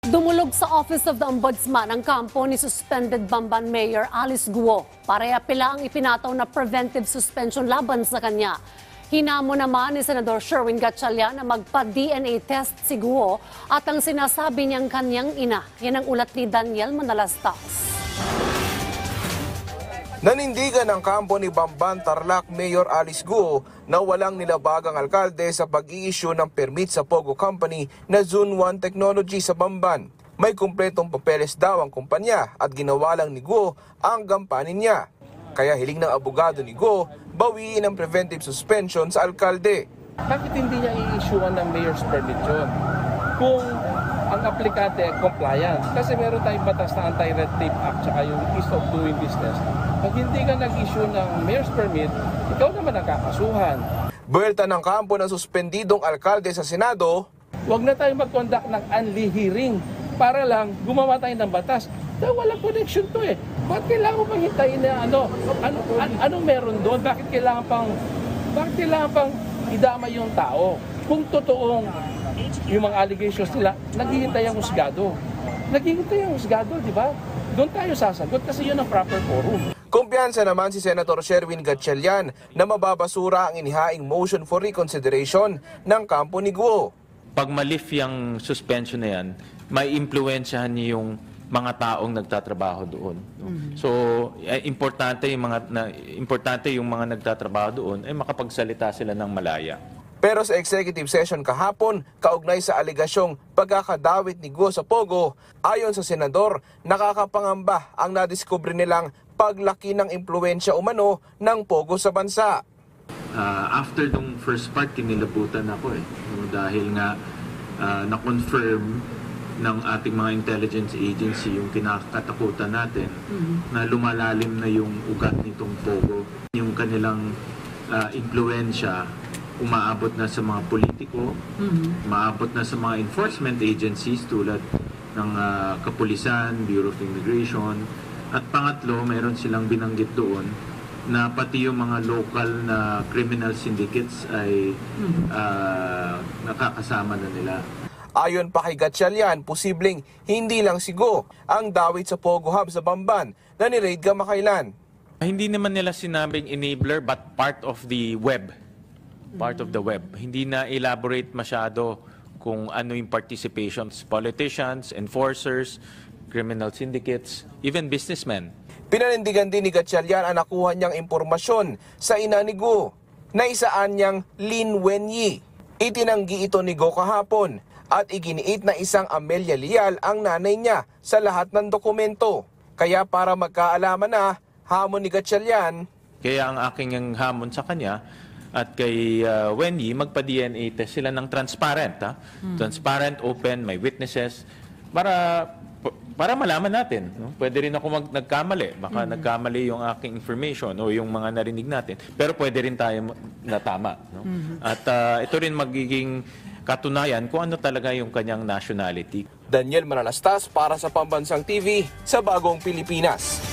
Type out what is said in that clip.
Dumulog sa Office of the Ombudsman ang kampo ni suspended Bamban Mayor Alice Guo para iapila ang ipinataw na preventive suspension laban sa kanya. Hinamo naman ni Senador Sherwin Gatchalian na magpa-DNA test si Guo at ang sinasabi niyang kanyang ina. Yan ang ulat ni Daniel Manalastas. Nanindigan ang kampo ni Bamban Tarlac Mayor Alice Guo na walang nilabag ang alkalde sa pag-i-issue ng permit sa Pogo Company na Zone 1 Technology sa Bamban. May kumpletong papeles daw ang kumpanya at ginawa lang ni Guo ang gampanin niya. Kaya hiling ng abogado ni Guo, bawiin ang preventive suspension sa alkalde. Bakit hindi niya i-issuean ng mayor's permit yun? Kung ang aplikante compliant, kasi meron tayong batas na Anti-Red Tape Act tsaka yung Ease of Doing Business. Pag hindi ka nag-issue ng mayor's permit, ikaw naman nakakasuhan. Buwelta ng kampo ng suspendidong alkalde sa Senado. Huwag na tayo mag-conduct ng unli hearing para lang gumawa tayo ng batas. Dahil walang connection to eh. Bakit kailangan pang hintayin na anong meron doon? Bakit kailangan pang idama yung tao? Kung totoong yung mga allegations nila, naghihintay ang husgado. Naghihintay ang husgado, di ba? Doon tayo sasagot kasi yun ang proper forum. Kumpiyansa naman si Senator Sherwin Gatchalian na mababasura ang inihaing motion for reconsideration ng kampo ni Guo. Pag malif yung suspension na yan, may impluwensyahan niya yung mga taong nagtatrabaho doon. So, importante yung mga nagtatrabaho doon ay makapagsalita sila ng malaya. Pero sa executive session kahapon, kaugnay sa aligasyong pagkakadawit ni Guo sa Pogo, ayon sa senador, nakakapangamba ang nadiskubre nilang paglaki ng impluwensya umano ng Pogo sa bansa. After nung first part, kinilabutan ako dahil nga na-confirm ng ating mga intelligence agency yung kinakatakutan natin na lumalalim na yung ugat nitong Pogo. Yung kanilang impluwensya umaabot na sa mga politiko, umaabot na sa mga enforcement agencies tulad ng Kapulisan, Bureau of Immigration, at pangatlo, meron silang binanggit doon na pati yung mga local na criminal syndicates ay nakakasama na nila. Ayon pa kay Gatchalian, posibleng hindi lang si Guo ang dawit sa Pogo Hub sa Bamban na ni-raid kamakailan. Hindi naman nila sinabing enabler but part of the web. Part of the web. Hindi na elaborate masyado kung ano yung participations, politicians, enforcers, criminal syndicates, even businessmen. Pinanindigan din ni Gatchalian ang nakuha niyang impormasyon sa ina ni Guo na isaan niyang Lin Wenyi. Itinanggi ito ni Guo kahapon at iginiit na isang Amelia Lial ang nanay niya sa lahat ng dokumento. Kaya para magkaalaman na, hamon ni Gatchalian. Kaya ang aking hamon sa kanya at kay Wenyi, magpa-DNA test sila ng transparent. Transparent, open, may witnesses, para malaman natin. No? Pwede rin ako nagkamali. Baka nagkamali yung aking information o yung mga narinig natin. Pero pwede rin tayo natama. No? At ito rin magiging katunayan kung ano talaga yung kanyang nationality. Daniel Manalastas para sa Pambansang TV sa Bagong Pilipinas.